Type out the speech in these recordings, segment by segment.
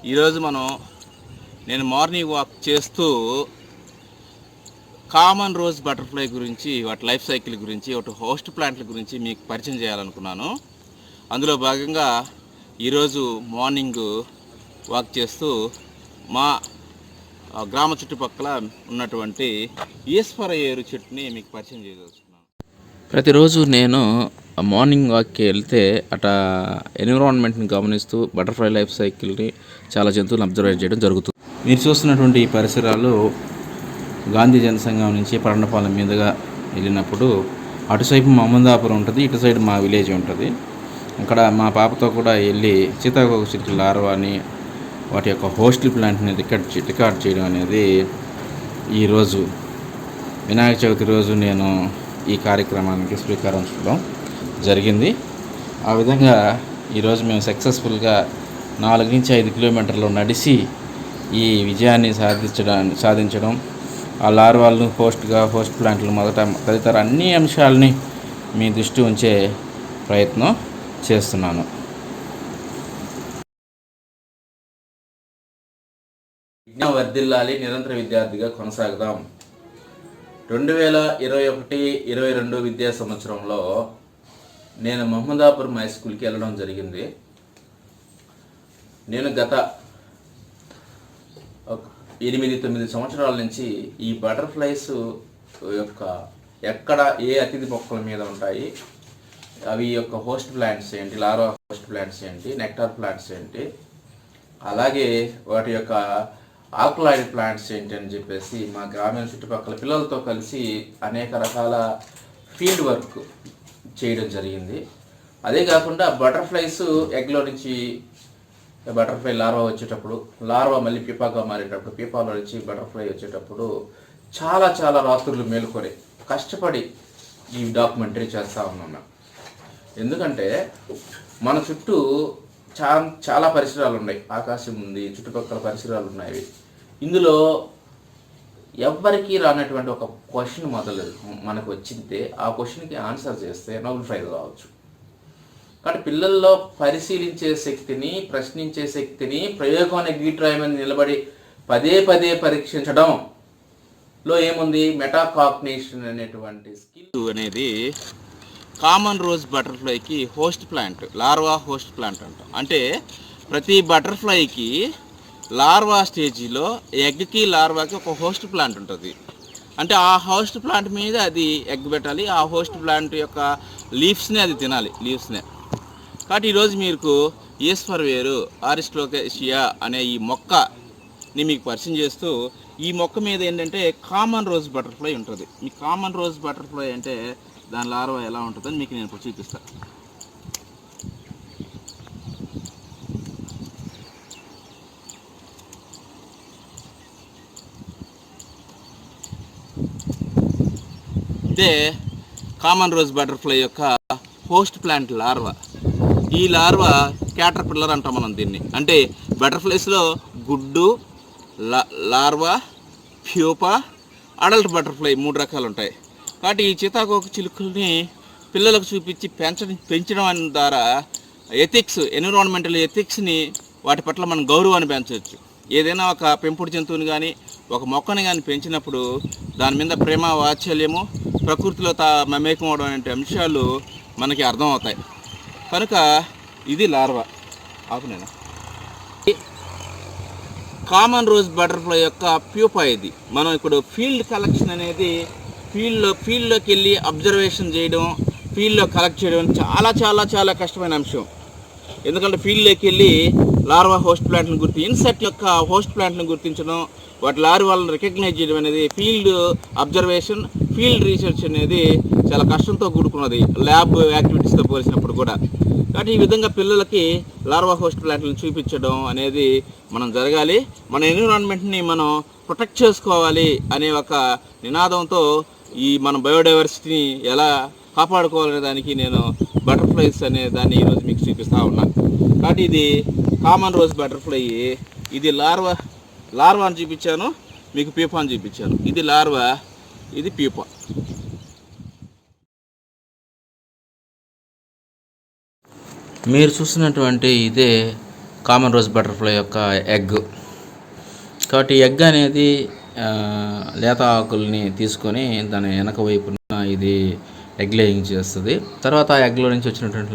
ఈరోజు నేను morning walk చేస్తూ కామన్ రోజ్ బటర్ఫ్లై గురించి, వాటి లైఫ్ సైకిల్ గురించి, వాటి హోస్ట్ ప్లాంట్ల గురించి మీకు పరిచయం చేయాలనుకున్నాను. అందులో భాగంగా ఈరోజు మార్నింగ్ వాక్ చేస్తూ మా గ్రామ చుట్టుపక్కల ఉన్నటువంటి ఈశ్వర ఏరు చెట్టుని మీకు పరిచయం చేయదలుచుకున్నాను. ప్రతిరోజు నేను మార్నింగ్ వాక్కి వెళ్తే ఎన్విరాన్మెంట్ని గమనిస్తూ బటర్ఫ్లై లైఫ్ సైకిల్ని చాలా జంతువులను అబ్జర్వ్ చేయడం జరుగుతుంది. మీరు చూస్తున్నటువంటి ఈ పరిసరాలు గాంధీ జనసంఘం నుంచి పరండపాలెం మీదుగా వెళ్ళినప్పుడు అటుసైపు మహమ్మదాపురం ఉంటుంది, ఇటు సైడ్ మా విలేజ్ ఉంటుంది. అక్కడ మా పాపతో కూడా వెళ్ళి సీతాకోక చిలుకల లార్వాని, వాటి యొక్క హోస్టల్ ప్లాంట్ని రికార్డ్ చేయడం అనేది ఈరోజు వినాయక చవితి రోజు నేను ఈ కార్యక్రమానికి శ్రీకారం చుట్టడం జరిగింది. ఆ విధంగా ఈరోజు మేము సక్సెస్ఫుల్గా 4 నుంచి 5 కిలోమీటర్లు నడిచి ఈ విజయాన్ని సాధించడం, ఆ లార్వాలను హోస్ట్ ప్లాంట్లు తదితర అన్ని అంశాలని మీ దృష్టి ఉంచే ప్రయత్నం చేస్తున్నాను. విజ్ఞానం వర్ధిల్లాలి, నిరంతర విద్యార్థిగా కొనసాగుదాం. 2021-22 విద్యా సంవత్సరంలో నేను మహమ్మదాపురం హై స్కూల్కి వెళ్ళడం జరిగింది. నేను గత 8-9 సంవత్సరాల నుంచి ఈ బటర్ఫ్లైస్ యొక్క ఎక్కడ ఏ అతిథి మొక్కల మీద ఉంటాయి, అవి యొక్క హోస్ట్ ప్లాంట్స్ ఏంటి, లార్వా హోస్ట్ ప్లాంట్స్ ఏంటి, నెక్టార్ ప్లాంట్స్ ఏంటి, అలాగే వాటి యొక్క ఆక్లాయిడ్ ప్లాంట్స్ ఏంటి అని చెప్పేసి మా గ్రామీణ చుట్టుపక్కల పిల్లలతో కలిసి అనేక రకాల ఫీల్డ్ వర్క్ చేయడం జరిగింది. అదే కాకుండా బటర్ఫ్లైస్ ఎగ్లో నుంచి బటర్ఫ్లై లార్వా వచ్చేటప్పుడు, లార్వా మళ్ళీ పీపాగా మారేటప్పుడు, పీపాలో నుంచి బటర్ఫ్లై వచ్చేటప్పుడు చాలా చాలా రాత్రులు మేలుకొని కష్టపడి ఈ డాక్యుమెంటరీ చేస్తూ ఉన్నాను. ఎందుకంటే మన చుట్టూ చాలా పరిసరాలు ఉన్నాయి. ఆకాశం ఉంది, చుట్టుపక్కల పరిసరాలు ఉన్నాయి. ఇందులో ఎవ్వరికీ రానటువంటి ఒక క్వశ్చన్ మనకు వచ్చిందే ఆ క్వశ్చన్కి ఆన్సర్ చేస్తే నోబెల్ ప్రైజ్ రావచ్చు. కాబట్టి పిల్లల్లో పరిశీలించే శక్తిని, ప్రశ్నించే శక్తిని, ప్రయోగాన్ని గీట్రాయమని నిలబడి పదే పరీక్షించడంలో ఏముంది, మెటాకాగ్నిషన్ అనేటువంటి స్కిల్ అనేది కామన్ రోజ్ బటర్ఫ్లైకి host plant, larva host plant అంటాం. అంటే ప్రతి బటర్ఫ్లైకి లార్వా స్టేజీలో ఎగ్కి లార్వాకి ఒక హోస్ట్ ప్లాంట్ ఉంటుంది. అంటే ఆ హోస్ట్ ప్లాంట్ మీద అది ఎగ్ పెట్టాలి, ఆ హోస్ట్ ప్లాంట్ యొక్క లీవ్స్ని అది తినాలి, లీవ్స్నే. కాబట్టి ఈరోజు మీకు ఈశ్వర్ వేరు ఆరిస్ట్లోకేషియా అనే ఈ మొక్కని మీకు పరిచయం చేస్తూ, ఈ మొక్క మీద ఏంటంటే కామన్ రోజ్ బటర్ఫ్లై ఉంటుంది. ఈ కామన్ రోజ్ బటర్ఫ్లై అంటే దాని లార్వా ఎలా ఉంటుందని మీకు నేను ఇప్పుడు చూపిస్తాను. ఇదే కామన్ రోజ్ బటర్ఫ్లై యొక్క హోస్ట్ ప్లాంట్ లార్వా. ఈ లార్వా క్యాటర్ పిల్లర్ అంటాం మనం దీన్ని. అంటే బటర్ఫ్లైస్లో గుడ్డు, లార్వా, ప్యూపా, అడల్ట్ బటర్ఫ్లై 3 రకాలు ఉంటాయి. కాబట్టి ఈ సీతాకోక చిలుకల్ని పిల్లలకు చూపించి పెంచడం ద్వారా ఎన్విరాన్మెంటల్ ఎథిక్స్ని, వాటి పట్ల మనం గౌరవాన్ని పెంచవచ్చు. ఏదైనా ఒక పెంపుడు జంతువుని కానీ ఒక మొక్కని కానీ పెంచినప్పుడు దాని మీద ప్రేమ, వాత్సల్యము, ప్రకృతిలో మమేకం అవడం అనే అంశాలు మనకి అర్థమవుతాయి. కనుక ఇది లార్వా ఆకునేనా. కామన్ రోజ్ బటర్ఫ్లై యొక్క ప్యూపా ఇది. మనం ఇప్పుడు ఫీల్డ్ కలెక్షన్ అనేది ఫీల్డ్లోకి వెళ్ళి అబ్జర్వేషన్ చేయడం, ఫీల్డ్లో కలెక్ట్ చేయడం చాలా చాలా చాలా కష్టమైన అంశం. ఎందుకంటే ఫీల్డ్లోకి వెళ్ళి లార్వా హోస్ట్ ప్లాంట్ని ఇన్సెక్ట్ యొక్క హోస్ట్ ప్లాంట్ని గుర్తించడం, వాటి లార్వాలను రికగ్నైజ్ చేయడం అనేది ఫీల్డ్ అబ్జర్వేషన్, ఫీల్డ్ రీసెర్చ్ అనేది చాలా కష్టంతో కూడుకున్నది ల్యాబ్ యాక్టివిటీస్తో పోల్చినప్పుడు కూడా. కాబట్టి ఈ విధంగా పిల్లలకి లార్వా హోస్ట్ ప్లాంట్లను చూపించడం అనేది మనం జరగాలి. మన ఎన్విరాన్మెంట్ని మనం ప్రొటెక్ట్ చేసుకోవాలి అనే ఒక నినాదంతో మన బయోడైవర్సిటీని ఎలా కాపాడుకోవాలనే దానికి నేను బటర్ఫ్లైస్ అనే దాన్ని ఈరోజు మీకు చూపిస్తూ ఉన్నాను. కాబట్టి ఇది కామన్ రోజ్ బటర్ఫ్లై. ఇది లార్వా అని చూపించాను, మీకు ప్యూపా అని చూపించాను. ఇది లార్వా, ఇది ప్యూపా. మీరు చూస్తున్నటువంటి ఇదే కామన్ రోజ్ బటర్ఫ్లై యొక్క ఎగ్. కాబట్టి ఎగ్ అనేది లేత ఆకుల్ని తీసుకొని దాని వెనక వైపున ఇది ఎగ్ లేయింగ్ చేస్తుంది. తర్వాత ఆ ఎగ్లో నుంచి వచ్చినటువంటి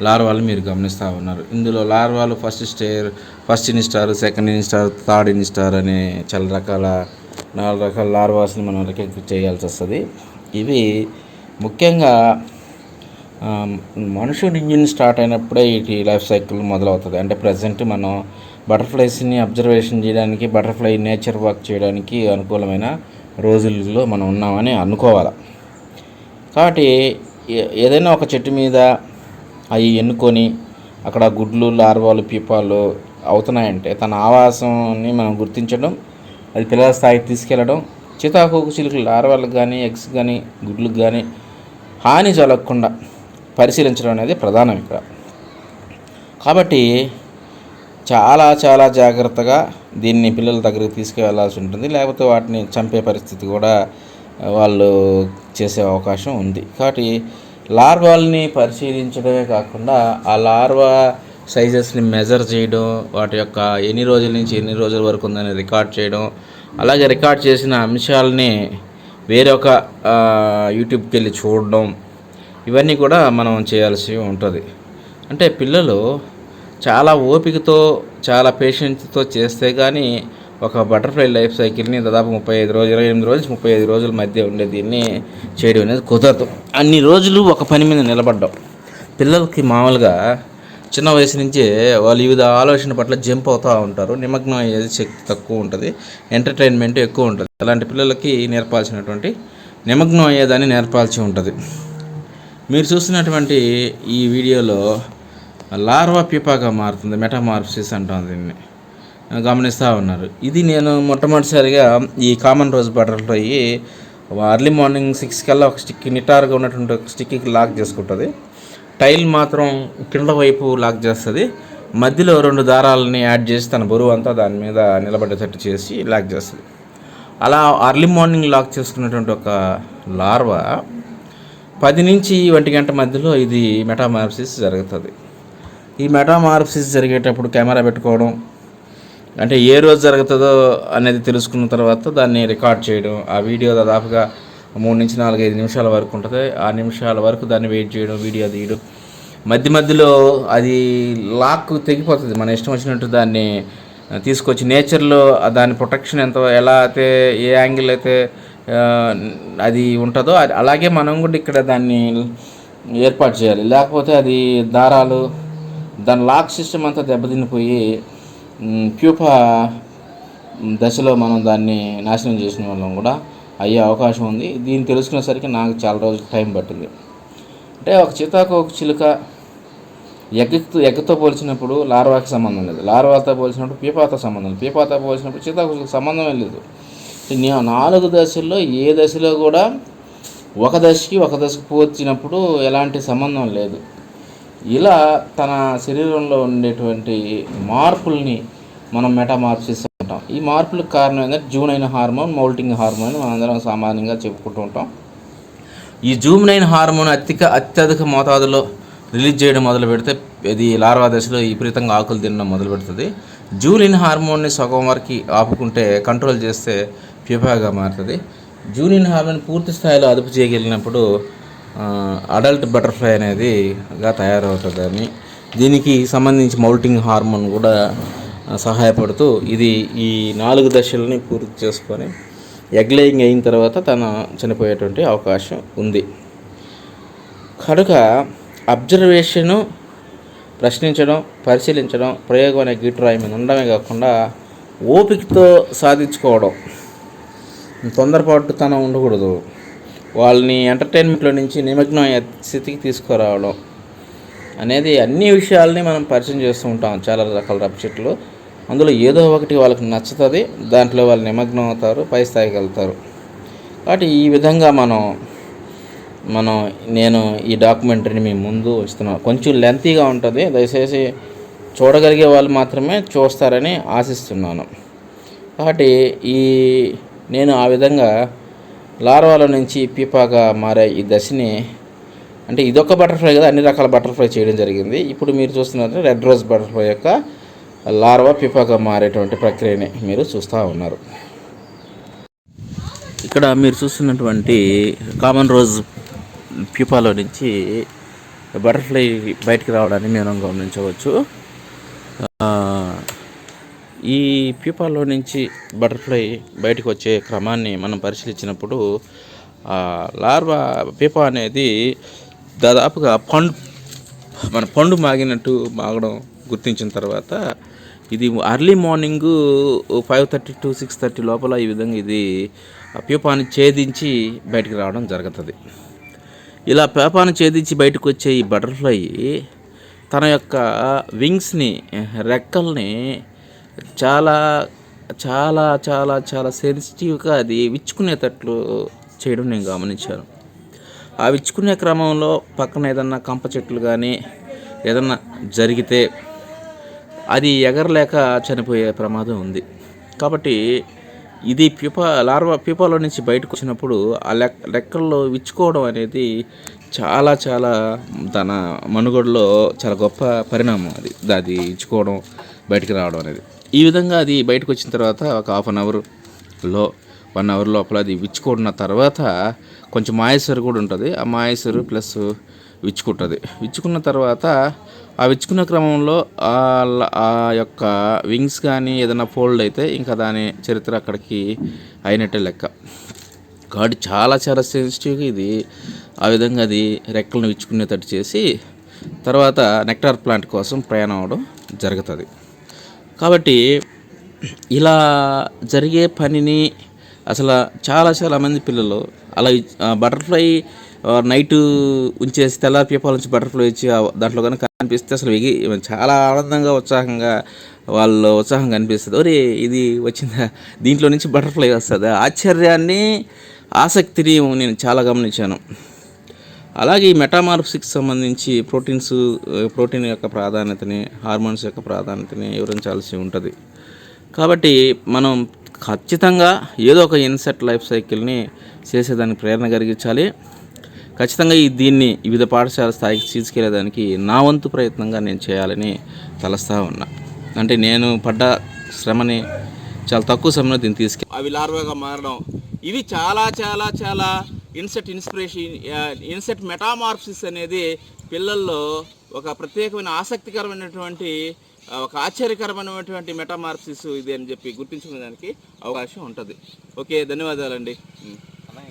లార్వాలని మీరు గమనిస్తూ ఉన్నారు. ఇందులో లార్వాలు first instar, second instar, third instar అనే చాలా రకాల 4 రకాల లార్వాస్ని మనం రికగ్నైజ్ చేయాల్సి వస్తుంది. ఇవి ముఖ్యంగా మనుషుడి ఇంజిన్ స్టార్ట్ అయినప్పుడే వీటి లైఫ్ సైకిల్ మొదలవుతుంది. అంటే ప్రజెంట్ మనం బటర్ఫ్లైస్ని అబ్జర్వేషన్ చేయడానికి, బటర్ఫ్లై నేచర్ వాక్ చేయడానికి అనుకూలమైన రోజుల్లో మనం ఉన్నామని అనుకోవాలి. కాబట్టి ఏదైనా ఒక చెట్టు మీద అవి ఎన్నుకొని అక్కడ గుడ్లు, లార్వాలు, పీపాలు అవుతున్నాయంటే తన ఆవాసాన్ని మనం గుర్తించడం, అది పిల్లల స్థాయికి తీసుకెళ్ళడం, సీతాకోక చిలుకలు లార్వాలకు కానీ, ఎగ్స్ కానీ, గుడ్లకు కానీ హాని జరగకుండా పరిశీలించడం అనేది ప్రధానం ఇక్కడ. కాబట్టి చాలా చాలా జాగ్రత్తగా దీన్ని పిల్లల దగ్గరికి తీసుకువెళ్లాల్సి ఉంటుంది. లేకపోతే వాటిని చంపే పరిస్థితి కూడా వాళ్ళు చేసే అవకాశం ఉంది. కాబట్టి లార్వాల్ని పరిశీలించడమే కాకుండా ఆ లార్వా సైజెస్ని మెజర్ చేయడం, వాటి యొక్క ఎన్ని రోజుల నుంచి ఎన్ని రోజుల వరకు ఉందని రికార్డ్ చేయడం, అలాగే రికార్డ్ చేసిన అంశాలని వేరొక యూట్యూబ్కి వెళ్ళి చూడడం, ఇవన్నీ కూడా మనం చేయాల్సి ఉంటుంది. అంటే పిల్లలు చాలా ఓపికతో, చాలా పేషెన్స్తో చేస్తే కానీ ఒక బటర్ఫ్లై లైఫ్ సైకిల్ని దాదాపు 35 రోజులు, 28 రోజుల నుంచి 35 రోజుల మధ్య ఉండే దీన్ని చేయడం అనేది కుదరదు. అన్ని రోజులు ఒక పని మీద నిలబడ్డాం. పిల్లలకి మామూలుగా చిన్న వయసు నుంచే వాళ్ళు వివిధ ఆలోచన పట్ల జంప్ అవుతూ ఉంటారు. నిమగ్నం అయ్యేది శక్తి తక్కువ ఉంటుంది, ఎంటర్టైన్మెంట్ ఎక్కువ ఉంటుంది. అలాంటి పిల్లలకి నిమగ్నం అయ్యేదాన్ని నేర్పాల్సి ఉంటుంది. మీరు చూస్తున్నటువంటి ఈ వీడియోలో లార్వా పీపాగా మారుతుంది, మెటామార్ఫసిస్ అంటాం దీన్ని, గమనిస్తూ ఉన్నారు. ఇది నేను మొట్టమొదటిసారిగా ఈ common rose butterfly early morning 6 కల్లా ఒక స్టిక్ నిటారుగా ఉన్నటువంటి ఒక స్టిక్కి లాక్ చేసుకుంటుంది. టైల్ మాత్రం కింద వైపు లాక్ చేస్తుంది. మధ్యలో 2 దారాలని యాడ్ చేసి తన బరువు అంతా దాని మీద నిలబడేటట్టు చేసి లాక్ చేస్తుంది. అలా అర్లీ మార్నింగ్ లాక్ చేసుకున్నటువంటి ఒక లార్వా 10 నుంచి 1 గంట మధ్యలో ఇది మెటామార్ఫసిస్ జరుగుతుంది. ఈ మెటామార్ఫసిస్ జరిగేటప్పుడు కెమెరా పెట్టుకోవడం, అంటే ఏ రోజు జరుగుతుందో అనేది తెలుసుకున్న తర్వాత దాన్ని రికార్డ్ చేయడం. ఆ వీడియో దాదాపుగా 3 నుంచి 4-5 నిమిషాల వరకు ఉంటుంది. ఆ నిమిషాల వరకు దాన్ని వెయిట్ చేయడం, వీడియో తీయడం. మధ్యలో అది లాక్ తెగిపోతుంది. మన ఇష్టం వచ్చినట్టు దాన్ని తీసుకొచ్చి నేచర్లో దాని ప్రొటెక్షన్ ఎలా అయితే, ఏ యాంగిల్ అయితే అది ఉంటుందో అలాగే మనం కూడా ఇక్కడ దాన్ని ఏర్పాటు చేయాలి. లేకపోతే అది దారాలు, దాని లాక్ సిస్టమ్ అంతా దెబ్బతినిపోయి ప్యూపా దశలో మనం దాన్ని నాశనం చేసిన వాళ్ళం కూడా అయ్యే అవకాశం ఉంది. దీన్ని తెలుసుకునేసరికి నాకు చాలా రోజులు టైం పట్టింది. అంటే ఒక సీతాకోక చిలుక ఎగ్తో పోల్చినప్పుడు లార్వాకి సంబంధం లేదు, లార్వాతో పోల్చినప్పుడు పీపాతో సంబంధం లేదు, పీపాతో పోల్చినప్పుడు సీతాకోక సంబంధమే లేదు. 4 దశల్లో ఏ దశలో కూడా ఒక దశకు పోల్చినప్పుడు ఎలాంటి సంబంధం లేదు. ఇలా తన శరీరంలో ఉండేటువంటి మార్పుల్ని మనం మెటామార్ఫసిస్ అంటాం. ఈ మార్పులకు కారణం ఏంటంటే జూనైన్ హార్మోన్, మౌల్టింగ్ హార్మోన్ మనందరం సామాన్యంగా చెప్పుకుంటూ ఉంటాం. ఈ జూనైన్ హార్మోన్ అత్యధిక మోతాదులో రిలీజ్ చేయడం మొదలు పెడితే ఇది లార్వా దశలో విపరీతంగా ఆకులు తినడం మొదలు పెడుతుంది. జూలిన్ హార్మోన్ని సగం వరకు ఆపుకుంటే, కంట్రోల్ చేస్తే ప్యూపాగా మారుతుంది. జూలిన్ హార్మోన్ పూర్తి స్థాయిలో అదుపు చేయగలిగినప్పుడు అడల్ట్ బటర్ఫ్లై అనేదిగా తయారవుతుందని, దీనికి సంబంధించి మౌల్టింగ్ హార్మోన్ కూడా సహాయపడుతూ ఇది ఈ 4 దశలని పూర్తి చేసుకొని ఎగ్ లేయింగ్ అయిన తర్వాత తను చనిపోయేటువంటి అవకాశం ఉంది. కనుక అబ్జర్వేషను, ప్రశ్నించడం, పరిశీలించడం, ప్రయోగం అనే గీటురాయి మీద ఉండడమే కాకుండా ఓపికతో సాధించుకోవడం, తొందరపాటుతనం ఉండకూడదు. వాళ్ళని ఎంటర్టైన్మెంట్లో నుంచి నిమగ్నం అయ్యే స్థితికి తీసుకురావడం అనేది అన్ని విషయాల్ని మనం పరిచయం చేస్తూ ఉంటాం. చాలా రకాల రబ్జెట్లు, అందులో ఏదో ఒకటి వాళ్ళకి నచ్చుతుంది, దాంట్లో వాళ్ళు నిమగ్నం అవుతారు, పై స్థాయికి వెళ్తారు. కాబట్టి ఈ విధంగా నేను ఈ డాక్యుమెంటరీని మీ ముందు ఇస్తున్నాను. కొంచెం లెంతీగా ఉంటుంది, దయచేసి చూడగలిగే వాళ్ళు మాత్రమే చూస్తారని ఆశిస్తున్నాను. కాబట్టి నేను ఆ విధంగా లార్వాల నుంచి పీపాగా మారే ఈ దశని అంటే ఇదొక బటర్ఫ్లై కదా, అన్ని రకాల బటర్ఫ్లై చేయడం జరిగింది. ఇప్పుడు మీరు చూస్తున్నారు రెడ్ రోజ్ బటర్ఫ్లై యొక్క లార్వా ప్యూపాగా మారేటువంటి ప్రక్రియని మీరు చూస్తూ ఉన్నారు. ఇక్కడ మీరు చూస్తున్నటువంటి కామన్ రోజ్ ప్యూపాలో నుంచి బటర్ఫ్లై బయటికి రావడాన్ని మనం గమనించవచ్చు. ఈ ప్యూపాలో నుంచి బటర్ఫ్లై బయటకు వచ్చే క్రమాన్ని మనం పరిశీలించినప్పుడు లార్వా ప్యూపా అనేది దాదాపుగా పండు మాగినట్టు మాగడం గుర్తించిన తర్వాత ఇది అర్లీ మార్నింగ్ 5:30 to 6:30 లోపల ఈ విధంగా ఇది ప్యూపాని ఛేదించి బయటికి రావడం జరుగుతుంది. ఇలా ప్యూపాని ఛేదించి బయటకు వచ్చే ఈ బటర్ఫ్లై తన యొక్క వింగ్స్ని, రెక్కల్ని చాలా చాలా చాలా చాలా సెన్సిటివ్గా అది విచ్చుకునేటట్లు చేయడం నేను గమనించాను. ఆ విచ్చుకునే క్రమంలో పక్కన ఏదన్నా కంప చెట్లు కానీ ఏదన్నా జరిగితే అది ఎగరలేక చనిపోయే ప్రమాదం ఉంది. కాబట్టి ఇది లార్వా ప్యూపాలో నుంచి బయటకు వచ్చినప్పుడు ఆ రెక్కల్లో విచ్చుకోవడం అనేది చాలా చాలా తన మనుగడలో చాలా గొప్ప పరిణామం. అది ఇచ్చుకోవడం, బయటికి రావడం అనేది. ఈ విధంగా అది బయటకు వచ్చిన తర్వాత ఒక 1 అవర్ లోపల అది విచ్చుకున్న తర్వాత కొంచెం మాయిశ్చర్ కూడా ఉంటుంది. ఆ మాయిశ్చర్ ప్లస్ విచ్చుకుంటుంది. విచ్చుకున్న తర్వాత ఆ విచ్చుకున్న క్రమంలో ఆ యొక్క వింగ్స్ కానీ ఏదైనా ఫోల్డ్ అయితే ఇంకా దాని చరిత్ర అక్కడికి అయినట్టే లెక్క. కాబట్టి చాలా చాలా సెన్సిటివ్గా ఇది ఆ విధంగా అది రెక్కలను విచ్చుకునేటట్టు చేసి తర్వాత నెక్టార్ ప్లాంట్ కోసం ప్రయాణం అవడం జరుగుతుంది. కాబట్టి ఇలా జరిగే పనిని అసలు చాలా మంది పిల్లలు అలా బటర్ఫ్లై నైట్ ఉంచేసి తెల్లారి ప్యూపాల నుంచి బటర్ఫ్లై వచ్చి దాంట్లో కనుక కనిపిస్తే అసలు చాలా ఆనందంగా ఉత్సాహంగా అనిపిస్తుంది. ఒరే ఇది వచ్చిందా, దీంట్లో నుంచి బటర్ఫ్లై వస్తుందా, ఆశ్చర్యాన్ని ఆసక్తిని నేను చాలా గమనించాను. అలాగే ఈ మెటామార్ఫిక్స్ సంబంధించి ప్రోటీన్ యొక్క ప్రాధాన్యతని, హార్మోన్స్ యొక్క ప్రాధాన్యతని వివరించాల్సి ఉంటుంది. కాబట్టి మనం ఖచ్చితంగా ఏదో ఒక ఇన్సెక్ట్ లైఫ్ సైకిల్ని చేసేదానికి ప్రేరణ కలిగించాలి. ఖచ్చితంగా దీన్ని వివిధ పాఠశాల స్థాయికి తీసుకెళ్లేదానికి నా వంతు ప్రయత్నంగా నేను చేయాలని తలస్తా ఉన్నా. అంటే నేను పడ్డ శ్రమని చాలా తక్కువ సమయంలో దీన్ని అవి లార్వాగా మారడం, ఇవి చాలా చాలా చాలా ఇన్సెక్ట్ మెటామార్ఫిసిస్ అనేది పిల్లల్లో ఒక ప్రత్యేకమైన ఆసక్తికరమైనటువంటి ఒక ఆశ్చర్యకరమైనటువంటి మెటామార్ఫిసిస్ ఇది అని చెప్పి గుర్తించుకునేదానికి అవకాశం ఉంటుంది. ఓకే, ధన్యవాదాలండి.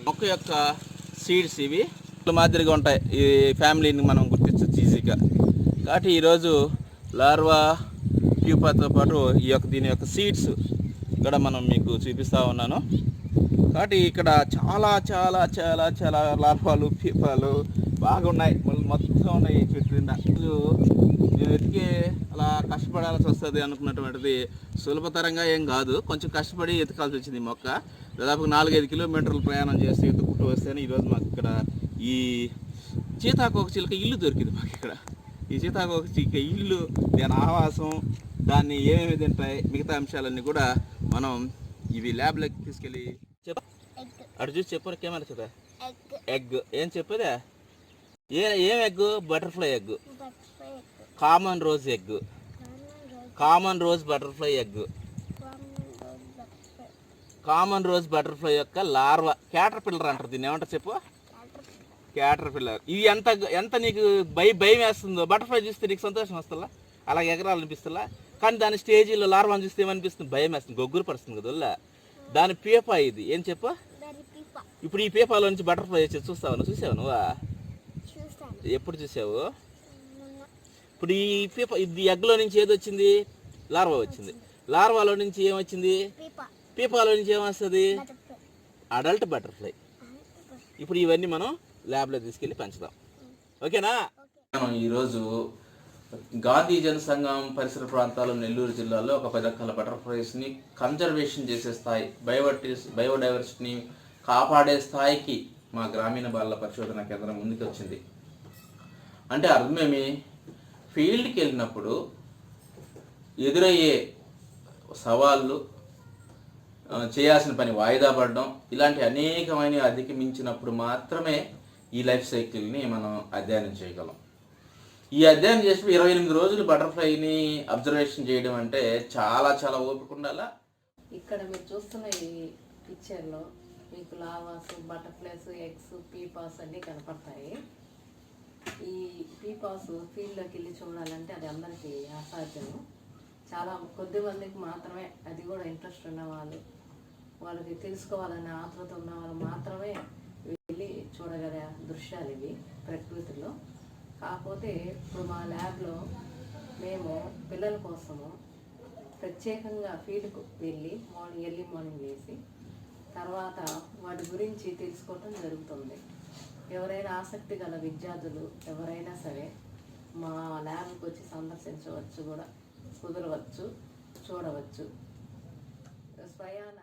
మొక్క యొక్క సీడ్స్ ఇవి మాదిరిగా ఉంటాయి. ఈ ఫ్యామిలీని మనం గుర్తించవచ్చు ఈజీగా. కాబట్టి ఈరోజు లార్వా ప్యూపాతో పాటు దీని యొక్క సీడ్స్ ఇక్కడ మనం మీకు చూపిస్తూ ఉన్నాను. కాబట్టి ఇక్కడ చాలా చాలా చాలా చాలా లార్వాలు, ప్యూపాలు బాగున్నాయి, మొత్తం ఉన్నాయి చెట్టు నిండా. నేను ఎతికే అలా కష్టపడాల్సి వస్తుంది అనుకున్నటువంటిది సులభతరంగా ఏం కాదు, కొంచెం కష్టపడి ఎతకాల్సి వచ్చింది. మొక్క దాదాపు 4-5 కిలోమీటర్లు ప్రయాణం చేసి ఎత్తుకుంటూ వస్తేనే ఈరోజు మాకు ఇక్కడ ఈ సీతాకోక చిలుక ఇల్లు దొరికింది. మాకు ఇక్కడ ఈ సీతాకోక చిలుక ఇల్లు, దాని ఆవాసం, దాన్ని ఏమేమి తింటాయి, మిగతా అంశాలన్నీ కూడా మనం ఇవి ల్యాబ్లోకి తీసుకెళ్ళి అటు చూసి చెప్పారు. కెమెరా చేత ఎగ్ ఏం చెప్పేదా? ఏం egg? Butterfly egg, common rose egg, common rose butterfly egg, common rose butterfly యొక్క లార్వా, క్యాటర్ పిల్లర్ అంటారు దీన్ని. ఏమంటారు చెప్పు? క్యాటర్ పిల్లర్. ఇవి ఎంత నీకు భయం వేస్తుందో, బటర్ఫ్లై చూస్తే నీకు సంతోషం వస్తుందా, అలాగే ఎగరాలనిపిస్తుందా? కానీ దాని స్టేజీలో లార్వాని చూస్తే ఏమనిపిస్తుంది? భయం వేస్తుంది, గొగ్గురు పడుతుంది కదా. దాని పేపా ఇది. ఏం చెప్పు? ఇప్పుడు ఈ పేపాలో నుంచి బటర్ఫ్లై వచ్చి చూస్తావు నువ్వా? ఎప్పుడు చూసావు? ఇప్పుడు ఈ ఇది ఎగ్లో నుంచి ఏది వచ్చింది? లార్వా వచ్చింది. లార్వాలో నుంచి ఏమొచ్చింది? పీపాలో నుంచి ఏమొస్తుంది? Adult butterfly. ఇప్పుడు ఇవన్నీ మనం ల్యాబ్లో తీసుకెళ్ళి పెంచుదాం. ఓకేనా? మనం ఈరోజు గాంధీ జనసంఘం పరిసర ప్రాంతాలు నెల్లూరు జిల్లాలో ఒక 10 రకాల బటర్ఫ్లైస్ని కన్జర్వేషన్ చేసే స్థాయి, బయోడైవర్సిటీని కాపాడే స్థాయికి మా గ్రామీణ బాలల పరిశోధన కేంద్రం ముందుకు వచ్చింది. అంటే అర్థమేమి? ఫీల్డ్కి వెళ్ళినప్పుడు ఎదురయ్యే సవాళ్ళు, చేయాల్సిన పని వాయిదా పడడం, ఇలాంటి అనేకమైన అధిగమించినప్పుడు మాత్రమే ఈ లైఫ్ సైకిల్ని మనం అధ్యయనం చేయగలం. ఈ అధ్యయనం చేసినప్పుడు 28 రోజులు బటర్ఫ్లైని అబ్జర్వేషన్ చేయడం అంటే చాలా చాలా ఓపిక ఉండాలా. ఇక్కడ మీరు చూస్తున్న ఈ పిక్చర్లో మీకు లావాస్, బటర్ఫ్లైస్, ఎగ్స్, పీపాస్ అన్నీ కనపడతాయి. ఈ పీపాస్ ఫీల్డ్లోకి వెళ్ళి చూడాలంటే అది అందరికీ అసాధ్యము. చాలా కొద్ది మందికి మాత్రమే, అది కూడా ఇంట్రెస్ట్ ఉన్నవాళ్ళు, వాళ్ళకి తెలుసుకోవాలనే ఆతృత ఉన్న వాళ్ళు మాత్రమే వెళ్ళి చూడగల దృశ్యాలు ఇవి ప్రకృతిలో. కాకపోతే ఇప్పుడు మా ల్యాబ్లో మేము పిల్లల కోసము ప్రత్యేకంగా ఫీల్డ్కు వెళ్ళి ఎర్లీ మార్నింగ్ వేసి తర్వాత వాటి గురించి తెలుసుకోవటం జరుగుతుంది. ఎవరైనా ఆసక్తి గల విద్యార్థులు ఎవరైనా సరే మా ల్యాబ్కి వచ్చి సందర్శించవచ్చు, కూడా కుదరవచ్చు, చూడవచ్చు. స్వయాన